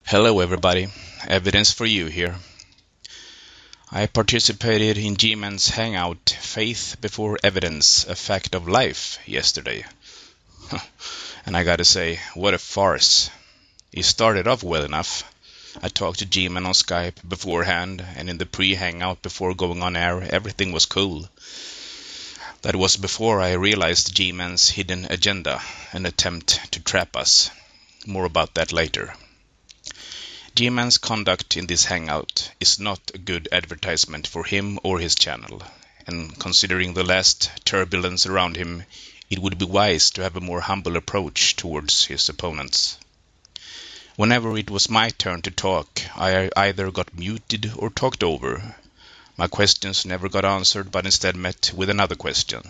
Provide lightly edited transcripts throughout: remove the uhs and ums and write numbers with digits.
Hello everybody, evidence for you here. I participated in G-Man's hangout Faith Before Evidence, a Fact of Life yesterday. And I gotta say, what a farce. He started off well enough. I talked to G-Man on Skype beforehand, and in the pre-hangout before going on air, everything was cool. That was before I realized G-Man's hidden agenda, an attempt to trap us. More about that later. G-Man's conduct in this hangout is not a good advertisement for him or his channel, and considering the last turbulence around him, it would be wise to have a more humble approach towards his opponents. Whenever it was my turn to talk, I either got muted or talked over. My questions never got answered, but instead met with another question.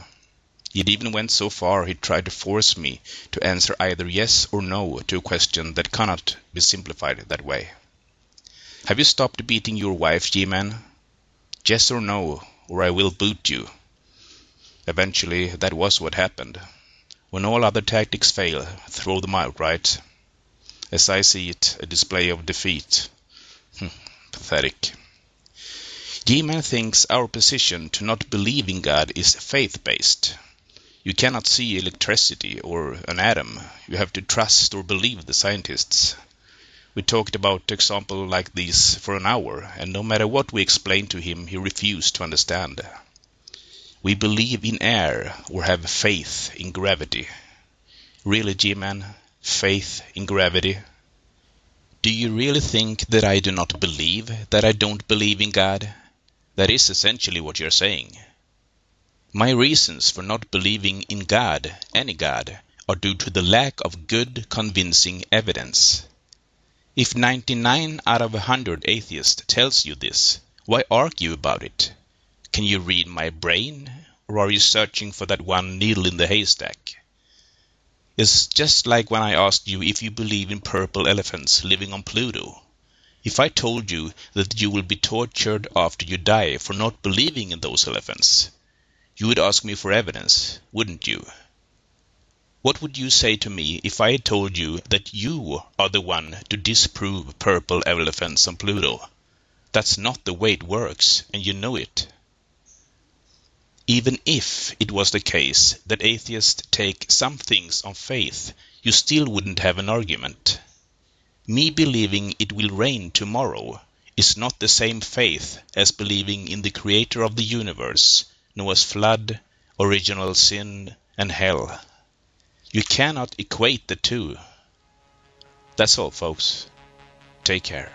It even went so far he tried to force me to answer either yes or no to a question that cannot be simplified that way. Have you stopped beating your wife, G-Man? Yes or no, or I will boot you. Eventually, that was what happened. When all other tactics fail, throw them out, right? As I see it, a display of defeat. Pathetic. G-Man thinks our position to not believe in God is faith-based. You cannot see electricity or an atom. You have to trust or believe the scientists. We talked about examples like these for an hour, and no matter what we explained to him, he refused to understand. We believe in air or have faith in gravity. Really, G-Man? Faith in gravity? Do you really think that I do not believe that I don't believe in God? That is essentially what you're saying. My reasons for not believing in God, any God, are due to the lack of good, convincing evidence. If 99 out of 100 atheists tells you this, why argue about it? Can you read my brain, or are you searching for that one needle in the haystack? It's just like when I asked you if you believe in purple elephants living on Pluto. If I told you that you will be tortured after you die for not believing in those elephants, you would ask me for evidence, wouldn't you? What would you say to me if I told you that you are the one to disprove purple elephants on Pluto? That's not the way it works, and you know it. Even if it was the case that atheists take some things on faith, you still wouldn't have an argument. Me believing it will rain tomorrow is not the same faith as believing in the creator of the universe, Noah's flood, original sin, and hell. You cannot equate the two. That's all, folks. Take care.